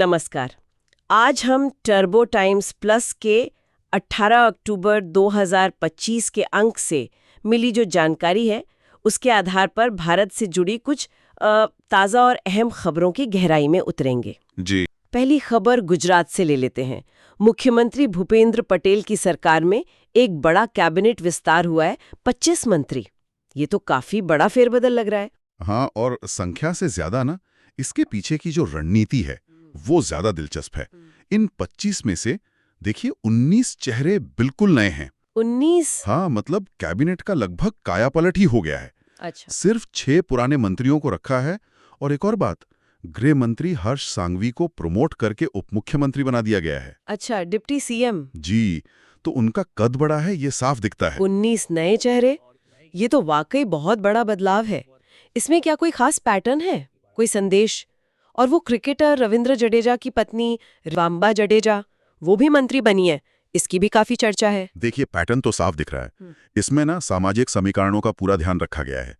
नमस्कार। आज हम टर्बो टाइम्स प्लस के 18 अक्टूबर 2025 के अंक से मिली जो जानकारी है उसके आधार पर भारत से जुड़ी कुछ ताज़ा और अहम खबरों की गहराई में उतरेंगे जी। पहली खबर गुजरात से ले लेते हैं। मुख्यमंत्री भूपेंद्र पटेल की सरकार में एक बड़ा कैबिनेट विस्तार हुआ है, 25 मंत्री। ये तो काफी बड़ा फेरबदल लग रहा है। हाँ, और संख्या से ज्यादा ना इसके पीछे की जो रणनीति है वो ज्यादा दिलचस्प है। इन 25 में से देखिए 19 चेहरे बिल्कुल नए हैं। 19? हाँ, मतलब कैबिनेट का लगभग कायापलट ही हो गया है। अच्छा। सिर्फ 6 पुराने मंत्रियों को रखा है। और एक और बात, गृह मंत्री हर्ष सांघवी को प्रमोट करके उप मुख्यमंत्री बना दिया गया है। अच्छा, डिप्टी सीएम। जी, तो उनका कद बड़ा है, ये साफ दिखता है। 19 नए चेहरे, ये तो वाकई बहुत बड़ा बदलाव है। इसमें क्या कोई खास पैटर्न है, कोई संदेश? और वो क्रिकेटर रविंद्र जडेजा की पत्नी रिवाम्बा जडेजा, वो भी मंत्री बनी है, इसकी भी काफी चर्चा है। देखिए, पैटर्न तो साफ दिख रहा है। इसमें ना सामाजिक समीकरणों का पूरा ध्यान रखा गया है।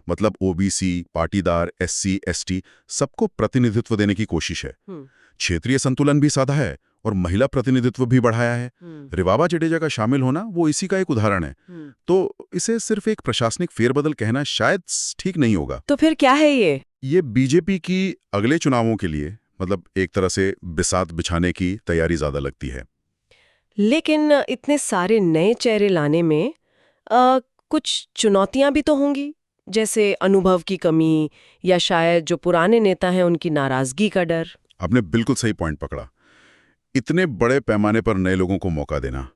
मतलब ओबीसी, पाटीदार, एससी, एसटी सबको प्रतिनिधित्व देने की कोशिश है। क्षेत्रीय संतुलन भी साधा है और महिला प्रतिनिधित्व भी बढ़ाया है। रिवाबा जडेजा का शामिल होना वो इसी का एक उदाहरण है। तो इसे सिर्फ एक प्रशासनिक फेरबदल कहना शायद ठीक नहीं होगा। तो फिर क्या है ये बीजेपी की अगले चुनावों के लिए मतलब एक तरह से बिसात बिछाने की तैयारी ज्यादा लगती है। लेकिन इतने सारे नए चेहरे लाने में कुछ चुनौतियां भी तो होंगी, जैसे अनुभव की कमी या शायद जो पुराने नेता हैं उनकी नाराजगी का डर। आपने बिल्कुल सही पॉइंट पकड़ा। इतने बड़े पैमाने पर नए लोगों को मौका देना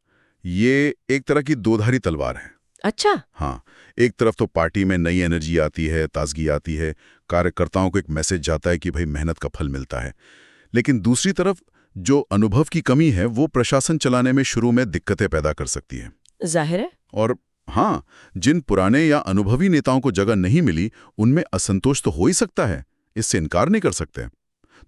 ये एक तरह की दोधारी तलवार है। अच्छा। हाँ, एक तरफ तो पार्टी में नई एनर्जी आती है, ताजगी आती है, कार्यकर्ताओं को एक मैसेज जाता है कि भाई मेहनत का फल मिलता है। लेकिन दूसरी तरफ जो अनुभव की कमी है वो प्रशासन चलाने में शुरू में दिक्कतें पैदा कर सकती है। जाहिर है। और हाँ, जिन पुराने या अनुभवी नेताओं को जगह नहीं मिली उनमें असंतोष तो हो ही सकता है, इससे इनकार नहीं कर सकते।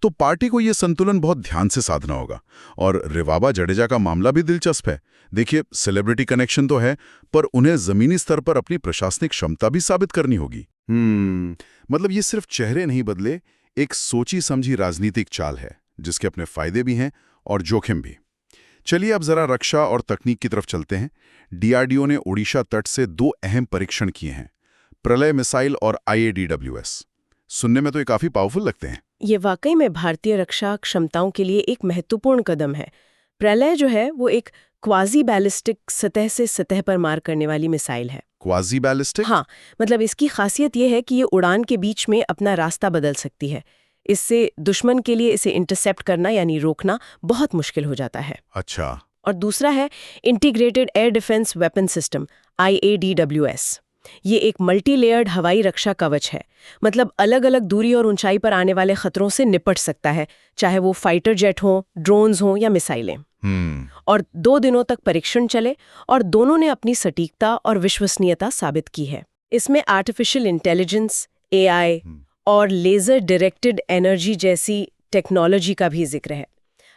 तो पार्टी को यह संतुलन बहुत ध्यान से साधना होगा। और रिवाबा जडेजा का मामला भी दिलचस्प है। देखिए, सेलिब्रिटी कनेक्शन तो है, पर उन्हें जमीनी स्तर पर अपनी प्रशासनिक क्षमता भी साबित करनी होगी। मतलब ये सिर्फ चेहरे नहीं बदले, एक सोची समझी राजनीतिक चाल है जिसके अपने फायदे भी हैं और जोखिम भी। चलिए अब जरा रक्षा और तकनीक की तरफ चलते हैं। डीआरडीओ ने ओडिशा तट से 2 अहम परीक्षण किए हैं, प्रलय मिसाइल और IADWS। सुनने में तो ये काफी पावरफुल लगते हैं। ये वाकई में भारतीय रक्षा क्षमताओं के लिए एक महत्वपूर्ण कदम है। प्रलय जो है वो एक क्वाजी बैलिस्टिक सतह से सतह पर मार करने वाली मिसाइल है। Quasi ballistic? हाँ, मतलब इसकी खासियत ये है कि ये उड़ान के बीच में अपना रास्ता बदल सकती है। इससे दुश्मन के लिए इसे इंटरसेप्ट करना यानी रोकना बहुत मुश्किल हो जाता है। अच्छा। और दूसरा है integrated air defence weapon system, IADWS। ये एक मल्टी लेयर्ड हवाई रक्षा कवच है। मतलब अलग अलग दूरी और ऊंचाई पर आने वाले खतरों से निपट सकता है, चाहे वो फाइटर जेट हो, ड्रोन्स हो या मिसाइलें। और 2 दिनों तक परीक्षण चले और दोनों ने अपनी सटीकता और विश्वसनीयता साबित की है। इसमें आर्टिफिशियल इंटेलिजेंस, AI और लेजर डायरेक्टेड एनर्जी जैसी टेक्नोलॉजी का भी जिक्र है।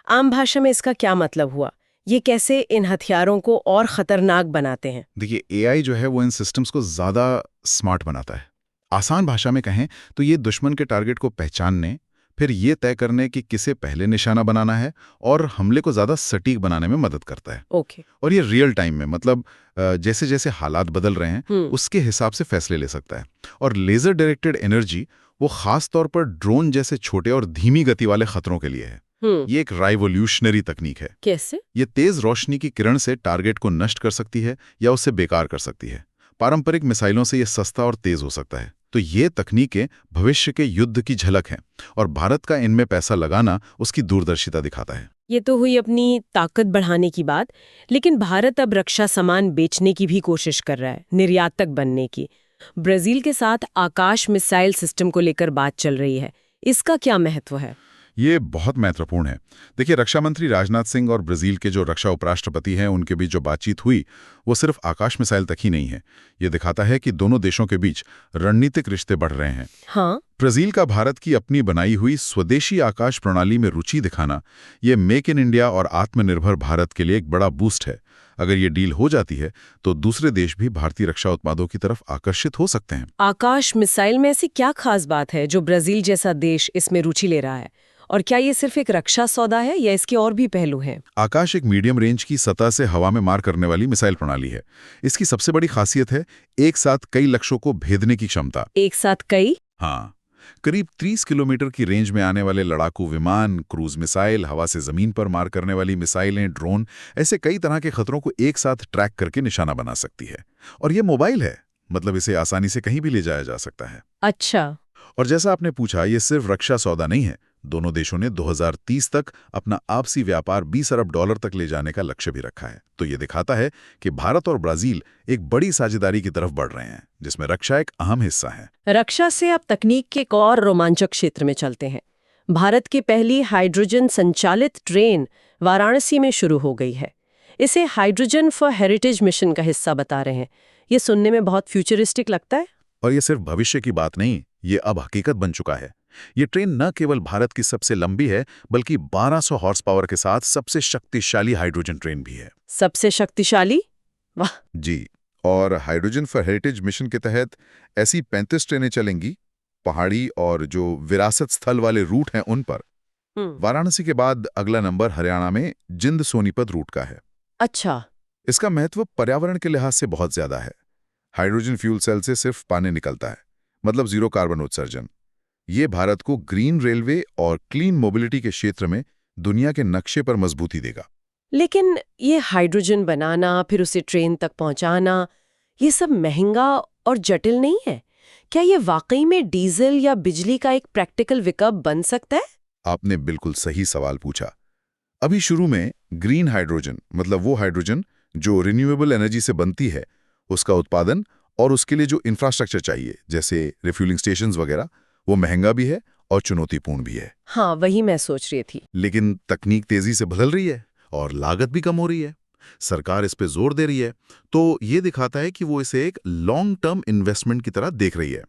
आम भाषा में इसका क्या मतलब हुआ? ये कैसे इन हथियारों को और खतरनाक बनाते हैं? देखिए, AI जो है वो इन सिस्टम्स को ज़्यादा स्मार्ट बनाता है। आसान भाषा में कहें तो ये दुश्मन के टारगेट को पहचानने, फिर ये तय करने कि किसे पहले निशाना बनाना है और हमले को ज़्यादा सटीक बनाने में मदद करता है। ओके। और ये रियल टाइम में, मतलब जैसे जैसे हालात बदल रहे हैं उसके हिसाब से फैसले ले सकता है। और लेज़र डायरेक्टेड एनर्जी वो खास तौर पर ड्रोन जैसे छोटे और धीमी गति वाले खतरों के लिए है। ये एक राइवोल्यूशनरी तकनीक है। कैसे? ये तेज रोशनी की किरण से टारगेट को नष्ट कर सकती है या उसे बेकार कर सकती है। पारंपरिक मिसाइलों से ये सस्ता और तेज हो सकता है। तो ये तकनीकें भविष्य के युद्ध की झलक हैं और भारत का इनमें पैसा लगाना उसकी दूरदर्शिता दिखाता है। ये तो हुई अपनी ताकत बढ़ाने की बात, लेकिन भारत अब रक्षा सामान बेचने की भी कोशिश कर रहा है, निर्यातक बनने की। ब्राजील के साथ आकाश मिसाइल सिस्टम को लेकर बात चल रही है, इसका क्या महत्व है? ये बहुत महत्वपूर्ण है। देखिए, रक्षा मंत्री राजनाथ सिंह और ब्राजील के जो रक्षा उपराष्ट्रपति हैं उनके बीच जो बातचीत हुई वो सिर्फ आकाश मिसाइल तक ही नहीं है। ये दिखाता है कि दोनों देशों के बीच रणनीतिक रिश्ते बढ़ रहे हैं। हाँ। ब्राजील का भारत की अपनी बनाई हुई स्वदेशी आकाश प्रणाली में रुचि दिखाना, ये मेक इन इंडिया और आत्मनिर्भर भारत के लिए एक बड़ा बूस्ट है। अगर ये डील हो जाती है तो दूसरे देश भी भारतीय रक्षा उत्पादों की तरफ आकर्षित हो सकते हैं। आकाश मिसाइल में ऐसी क्या खास बात है जो ब्राजील जैसा देश इसमें रुचि ले रहा है? और क्या ये सिर्फ एक रक्षा सौदा है या इसके और भी पहलू हैं? आकाश एक मीडियम रेंज की सतह से हवा में मार करने वाली मिसाइल प्रणाली है। इसकी सबसे बड़ी खासियत है एक साथ कई लक्ष्यों को भेदने की क्षमता। एक साथ कई? हाँ, करीब 30 किलोमीटर की रेंज में आने वाले लड़ाकू विमान, क्रूज मिसाइल, हवा से जमीन पर मार करने वाली मिसाइलें, ड्रोन, ऐसे कई तरह के खतरों को एक साथ ट्रैक करके निशाना बना सकती है। और ये मोबाइल है, मतलब इसे आसानी से कहीं भी ले जाया जा सकता है। अच्छा। और जैसा आपने पूछा, ये सिर्फ रक्षा सौदा नहीं है। दोनों देशों ने 2030 तक अपना आपसी व्यापार $20 अरब तक ले जाने का लक्ष्य भी रखा है। तो ये दिखाता है कि भारत और ब्राजील एक बड़ी साझेदारी की तरफ बढ़ रहे हैं, जिसमें रक्षा एक अहम हिस्सा है। रक्षा से अब तकनीक के एक और रोमांचक क्षेत्र में चलते हैं। भारत की पहली हाइड्रोजन संचालित ट्रेन वाराणसी में शुरू हो गई है। इसे हाइड्रोजन फॉर हेरिटेज मिशन का हिस्सा बता रहे हैं। ये सुनने में बहुत फ्यूचरिस्टिक लगता है। और ये सिर्फ भविष्य की बात नहीं, ये अब हकीकत बन चुका है। ये ट्रेन न केवल भारत की सबसे लंबी है, बल्कि 1200 हॉर्स पावर के साथ सबसे शक्तिशाली हाइड्रोजन ट्रेन भी है। सबसे शक्तिशाली? वाह। जी, और हाइड्रोजन फॉर हेरिटेज मिशन के तहत ऐसी 35 ट्रेनें चलेंगी, पहाड़ी और जो विरासत स्थल वाले रूट हैं उन पर। वाराणसी के बाद अगला नंबर हरियाणा में जिंद सोनीपत रूट का है। अच्छा। इसका महत्व पर्यावरण के लिहाज से बहुत ज्यादा है। हाइड्रोजन फ्यूल सेल से सिर्फ पानी निकलता है, मतलब जीरो कार्बन उत्सर्जन। ये भारत को ग्रीन रेलवे और क्लीन मोबिलिटी के क्षेत्र में दुनिया के नक्शे पर मजबूती देगा। लेकिन ये हाइड्रोजन बनाना, फिर उसे ट्रेन तक पहुंचाना, ये सब महंगा और जटिल नहीं है? क्या ये वाकई में डीजल या बिजली का एक प्रैक्टिकल विकल्प बन सकता है? आपने बिल्कुल सही सवाल पूछा। अभी शुरू में ग्रीन हाइड्रोजन, मतलब वो हाइड्रोजन जो रिन्यूएबल एनर्जी से बनती है, उसका उत्पादन और उसके लिए जो इंफ्रास्ट्रक्चर चाहिए, जैसे रिफ्यूलिंग स्टेशंस वगैरह, वो महंगा भी है और चुनौतीपूर्ण भी है। हाँ, वही मैं सोच रही थी। लेकिन तकनीक तेजी से बदल रही है और लागत भी कम हो रही है। सरकार इस पे जोर दे रही है, तो ये दिखाता है कि वो इसे एक लॉन्ग टर्म इन्वेस्टमेंट की तरह देख रही है।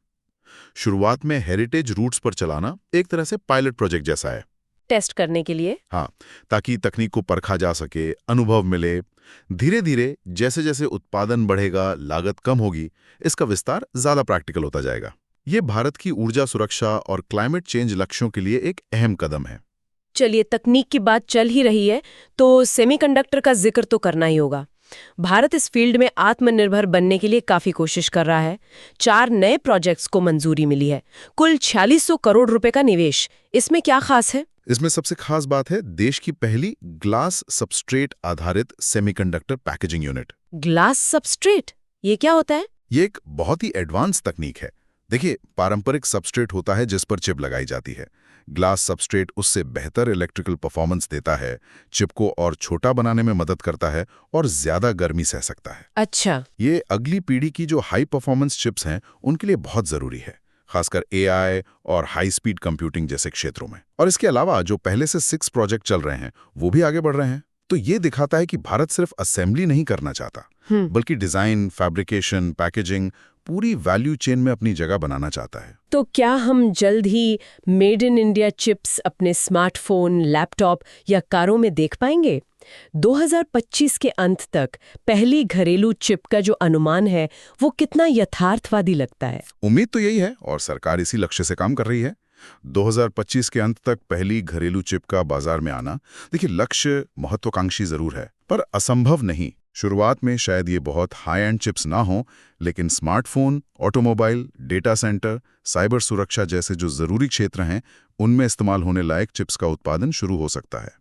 शुरुआत में हेरिटेज रूट्स पर चलाना एक तरह से पायलट प्रोजेक्ट जैसा है। टेस्ट करने के लिए? हाँ, ताकि तकनीक को परखा जा सके, अनुभव मिले। धीरे धीरे जैसे जैसे उत्पादन बढ़ेगा, लागत कम होगी, इसका विस्तार ज्यादा प्रैक्टिकल होता जाएगा। ये भारत की ऊर्जा सुरक्षा और क्लाइमेट चेंज लक्ष्यों के लिए एक अहम कदम है। चलिए, तकनीक की बात चल ही रही है तो सेमीकंडक्टर का जिक्र तो करना ही होगा। भारत इस फील्ड में आत्मनिर्भर बनने के लिए काफी कोशिश कर रहा है। 4 नए प्रोजेक्ट्स को मंजूरी मिली है। कुल 4600 करोड़ रुपए का निवेश। इसमें क्या खास है? इसमें सबसे खास बात है देश की पहली ग्लास सबस्ट्रेट आधारित semiconductor packaging unit. Glass substrate? ये क्या होता है? ये एक बहुत ही एडवांस तकनीक है। देखिए, पारंपरिक सबस्ट्रेट होता है जिस पर चिप लगाई जाती है। ग्लास सबस्ट्रेट उससे बेहतर इलेक्ट्रिकल परफॉर्मेंस देता है, चिप को और छोटा बनाने में मदद करता है और ज्यादा गर्मी सह सकता है। अच्छा। ये अगली पीढ़ी की जो हाई परफॉर्मेंस चिप्स हैं उनके लिए बहुत जरूरी है, खासकर AI और हाई स्पीड कंप्यूटिंग जैसे क्षेत्रों में। और इसके अलावा जो पहले से 6 प्रोजेक्ट चल रहे हैं वो भी आगे बढ़ रहे हैं। तो ये दिखाता है कि भारत सिर्फ असेंबली नहीं करना चाहता, बल्कि डिजाइन, फैब्रिकेशन, पैकेजिंग, पूरी वैल्यू चेन में अपनी जगह बनाना चाहता है। तो क्या हम जल्द he made in India chips अपने स्मार्टफोन, लैपटॉप या कारों में देख पाएंगे? 2025 के अंत तक पहली घरेलू चिप का जो अनुमान है वो कितना यथार्थवादी लगता है? उम्मीद तो यही है और सरकार इसी लक्ष्य से काम कर रही है। 2025 के अंत तक पहली घरेलू चिप का बाजार में आना, देखिए, लक्ष्य महत्वाकांक्षी जरूर है पर असंभव नहीं। शुरुआत में शायद ये बहुत हाई एंड चिप्स ना हो, लेकिन smartphone, automobile, data centre, cyber सुरक्षा जैसे जो जरूरी क्षेत्र हैं उनमें इस्तेमाल होने लायक चिप्स का उत्पादन शुरू हो सकता है।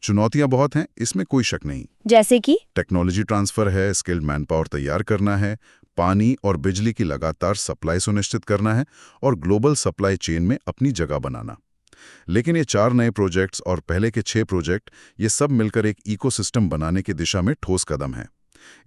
चुनौतियां बहुत हैं, इसमें कोई शक नहीं। जैसे कि टेक्नोलॉजी ट्रांसफर है, स्किल्ड मैन पावर तैयार करना है, पानी और बिजली की लगातार सप्लाई सुनिश्चित करना है और ग्लोबल सप्लाई चेन में अपनी जगह बनाना। लेकिन ये 4 नए प्रोजेक्ट्स और पहले के 6 प्रोजेक्ट, ये सब मिलकर एक इकोसिस्टम बनाने की दिशा में ठोस कदम है।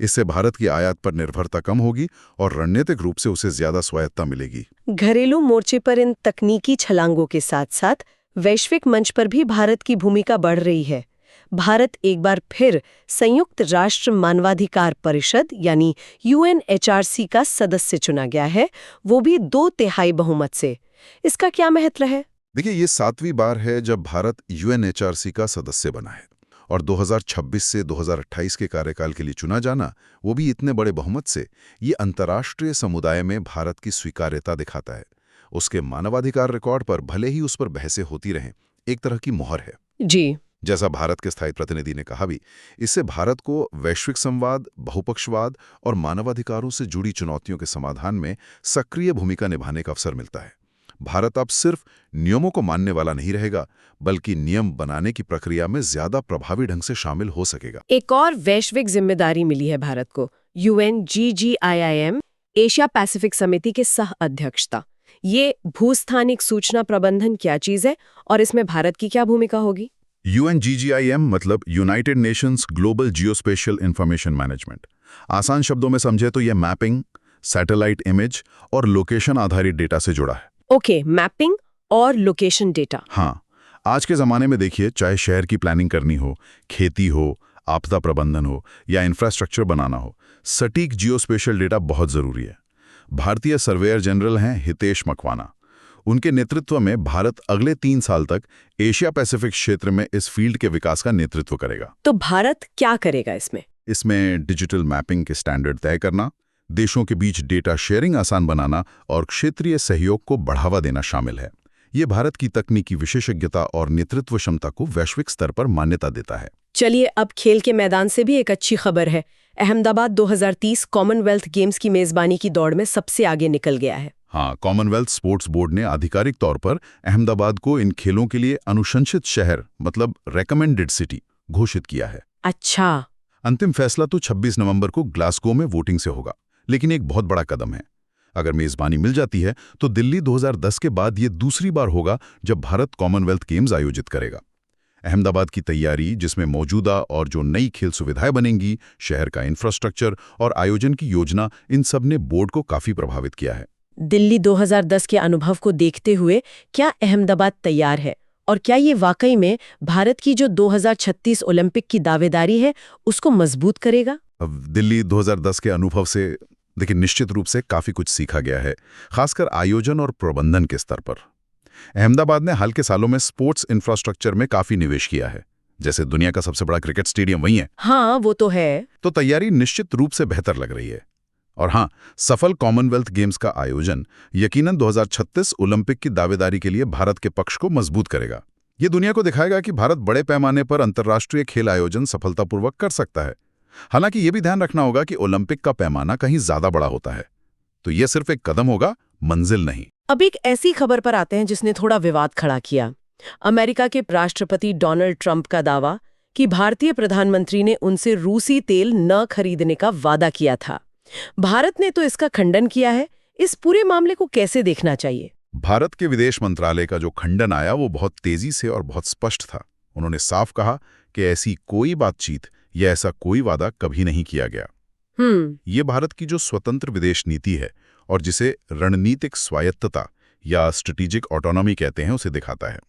इससे भारत की आयात पर निर्भरता कम होगी और रणनीतिक रूप से उसे ज्यादा स्वायत्तता मिलेगी। घरेलू मोर्चे पर इन तकनीकी छलांगों के साथ साथ वैश्विक मंच पर भी भारत की भूमिका बढ़ रही है। भारत एक बार फिर संयुक्त राष्ट्र मानवाधिकार परिषद यानी UNHRC का सदस्य चुना गया है, वो भी 2/3 बहुमत से। इसका क्या महत्व है? देखिए, ये 7वीं बार है जब भारत UNHRC का सदस्य बना है और 2026 से 2028 के कार्यकाल के लिए चुना जाना, वो भी इतने बड़े बहुमत से, ये अंतर्राष्ट्रीय समुदाय में भारत की स्वीकार्यता दिखाता है। उसके मानवाधिकार रिकॉर्ड पर भले ही उस पर बहसें होती रहें, एक तरह की मुहर है। जी। जैसा भारत के स्थायी प्रतिनिधि ने कहा भी, इससे भारत को वैश्विक संवाद, बहुपक्षवाद और मानवाधिकारों से जुड़ी चुनौतियों के समाधान में सक्रिय भूमिका निभाने का अवसर मिलता है। भारत अब सिर्फ नियमों को मानने वाला नहीं रहेगा, बल्कि नियम बनाने की प्रक्रिया में ज्यादा प्रभावी ढंग से शामिल हो सकेगा। एक और वैश्विक जिम्मेदारी मिली है भारत को, UNGGIIM एशिया पैसिफिक समिति के सह अध्यक्षता। ये भूस्थानिक सूचना प्रबंधन क्या चीज है और इसमें भारत की क्या भूमिका होगी? UNGGIM मतलब United Nations global geospatial information management. आसान शब्दों में समझे तो यह मैपिंग, सैटेलाइट इमेज और लोकेशन आधारित डेटा से जुड़ा है। ओके, मैपिंग और लोकेशन डेटा। हाँ, आज के ज़माने में देखिए, चाहे शहर की प्लानिंग करनी हो, खेती हो, आपदा प्रबंधन हो या इंफ्रास्ट्रक्चर बनाना हो, सटीक जियोस्पेशियल डेटा बहुत ज़रूरी है। भारतीय सर्वेयर जनरल हैं हितेश मकवाना। उनके नेतृत्व में भारत अगले 3 साल तक एशिया पैसिफिक क्षेत्र में इस फील्ड के विकास का नेतृत्व करेगा। तो भारत क्या करेगा इसमें? इसमें डिजिटल मैपिंग के स्टैंडर्ड तय करना, देशों के बीच डेटा शेयरिंग आसान बनाना और क्षेत्रीय सहयोग को बढ़ावा देना शामिल है। ये भारत की तकनीकी विशेषज्ञता और नेतृत्व क्षमता को वैश्विक स्तर पर मान्यता देता है। चलिए, अब खेल के मैदान से भी एक अच्छी खबर है। अहमदाबाद 2030 कॉमनवेल्थ गेम्स की मेजबानी की दौड़ में सबसे आगे निकल गया है। हाँ, कॉमनवेल्थ स्पोर्ट्स बोर्ड ने आधिकारिक तौर पर अहमदाबाद को इन खेलों के लिए अनुशंसित शहर मतलब रेकमेंडेड सिटी घोषित किया है। अच्छा। अंतिम फैसला तो 26 नवंबर को ग्लासगो में वोटिंग से होगा, लेकिन एक बहुत बड़ा कदम है। अगर मेजबानी मिल जाती है तो दिल्ली 2010 के बाद ये दूसरी बार होगा जब भारत कॉमनवेल्थ गेम्स आयोजित करेगा। अहमदाबाद की तैयारी, जिसमें मौजूदा और जो नई खेल सुविधाएं बनेंगी, शहर का इंफ्रास्ट्रक्चर और आयोजन की योजना, इन सब ने बोर्ड को काफी प्रभावित किया है। दिल्ली 2010 के अनुभव को देखते हुए क्या अहमदाबाद तैयार है? और क्या ये वाकई में भारत की जो 2036 ओलंपिक की दावेदारी है उसको मजबूत करेगा? अब दिल्ली 2010 के अनुभव से देखिए, निश्चित रूप से काफी कुछ सीखा गया है, खासकर आयोजन और प्रबंधन के स्तर पर। अहमदाबाद ने हाल के सालों में स्पोर्ट्स इंफ्रास्ट्रक्चर में काफी निवेश किया है, जैसे दुनिया का सबसे बड़ा क्रिकेट स्टेडियम वहीं है। हाँ, वो तो है। तो तैयारी निश्चित रूप से बेहतर लग रही है। और हाँ, सफल कॉमनवेल्थ गेम्स का आयोजन यकीनन 2036 ओलंपिक की दावेदारी के लिए भारत के पक्ष को मजबूत करेगा। ये दुनिया को दिखाएगा कि भारत बड़े पैमाने पर अंतर्राष्ट्रीय खेल आयोजन सफलतापूर्वक कर सकता है। हालांकि ये भी ध्यान रखना होगा कि ओलंपिक का पैमाना कहीं ज्यादा बड़ा होता है, तो ये सिर्फ एक कदम होगा, मंजिल नहीं। अब एक ऐसी खबर पर आते हैं जिसने थोड़ा विवाद खड़ा किया। अमेरिका के राष्ट्रपति डोनाल्ड ट्रंप का दावा कि भारतीय प्रधानमंत्री ने उनसे रूसी तेल न खरीदने का वादा किया था। भारत ने तो इसका खंडन किया है। इस पूरे मामले को कैसे देखना चाहिए? भारत के विदेश मंत्रालय का जो खंडन आया वो बहुत तेजी से और बहुत स्पष्ट था। उन्होंने साफ कहा कि ऐसी कोई बातचीत या ऐसा कोई वादा कभी नहीं किया गया। ये भारत की जो स्वतंत्र विदेश नीति है और जिसे रणनीतिक स्वायत्तता या स्ट्रेटेजिक ऑटोनॉमी कहते हैं, उसे दिखाता है।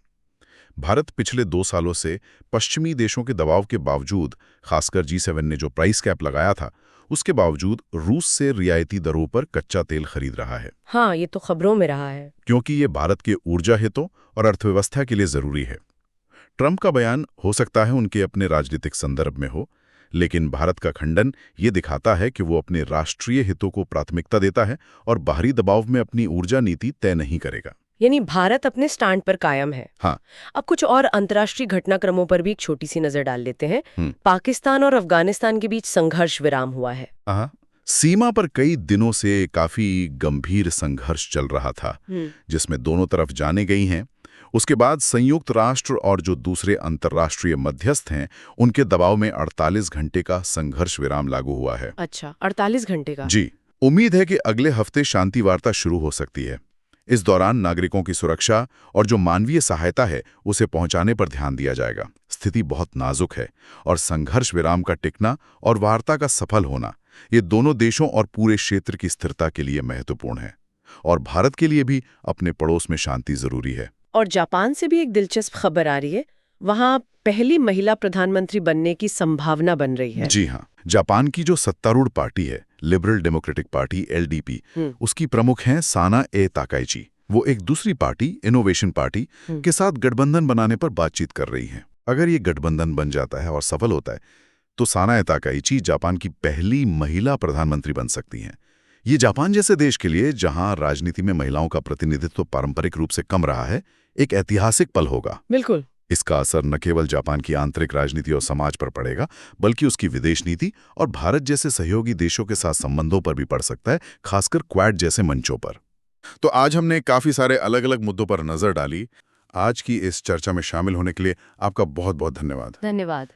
भारत पिछले 2 सालों से पश्चिमी देशों के दबाव के बावजूद, खासकर G7 ने जो प्राइस कैप लगाया था, उसके बावजूद रूस से रियायती दरों पर कच्चा तेल खरीद रहा है। हाँ, ये तो खबरों में रहा है। क्योंकि ये भारत के ऊर्जा हितों और अर्थव्यवस्था के लिए जरूरी है। ट्रंप का बयान हो सकता है उनके अपने राजनीतिक संदर्भ में हो, लेकिन भारत का खंडन ये दिखाता है कि वो अपने राष्ट्रीय हितों को प्राथमिकता देता है और बाहरी दबाव में अपनी ऊर्जा नीति तय नहीं करेगा। यानी भारत अपने स्टैंड पर कायम है। हाँ। अब कुछ और अंतर्राष्ट्रीय घटनाक्रमों पर भी एक छोटी सी नजर डाल लेते हैं। पाकिस्तान और अफगानिस्तान के बीच संघर्ष विराम हुआ है। सीमा पर कई दिनों से काफी गंभीर संघर्ष चल रहा था, जिसमें दोनों तरफ जाने गई हैं। उसके बाद संयुक्त राष्ट्र और जो दूसरे अंतर्राष्ट्रीय मध्यस्थ हैं, उनके दबाव में 48 घंटे का संघर्ष विराम लागू हुआ है। अच्छा, 48 घंटे का? जी। उम्मीद है कि अगले हफ्ते शांति वार्ता शुरू हो सकती है। इस दौरान नागरिकों की सुरक्षा और जो मानवीय सहायता है उसे पहुंचाने पर ध्यान दिया जाएगा। स्थिति बहुत नाजुक है और संघर्ष विराम का टिकना और वार्ता का सफल होना, ये दोनों देशों और पूरे क्षेत्र की स्थिरता के लिए महत्वपूर्ण है। और भारत के लिए भी अपने पड़ोस में शांति जरूरी है। और जापान से भी एक दिलचस्प खबर आ रही है। वहां पहली महिला प्रधानमंत्री बनने की संभावना बन रही है। जी हाँ, जापान की जो सत्तारूढ़ पार्टी है, लिबरल डेमोक्रेटिक पार्टी LDP, उसकी प्रमुख हैं सानाए ताकाइची। वो एक दूसरी पार्टी, इनोवेशन पार्टी के साथ गठबंधन बनाने पर बातचीत कर रही हैं। अगर ये गठबंधन बन जाता है और सफल होता है तो सानाए ताकाइची जापान की पहली महिला प्रधानमंत्री बन सकती हैं। ये जापान जैसे देश के लिए, जहां राजनीति में महिलाओं का प्रतिनिधित्व पारंपरिक रूप से कम रहा है, एक ऐतिहासिक पल होगा। बिल्कुल। इसका असर न केवल जापान की आंतरिक राजनीति और समाज पर पड़ेगा, बल्कि उसकी विदेश नीति और भारत जैसे सहयोगी देशों के साथ संबंधों पर भी पड़ सकता है, खासकर क्वाड जैसे मंचों पर। तो आज हमने काफी सारे अलग अलग मुद्दों पर नजर डाली। आज की इस चर्चा में शामिल होने के लिए आपका बहुत बहुत धन्यवाद। धन्यवाद।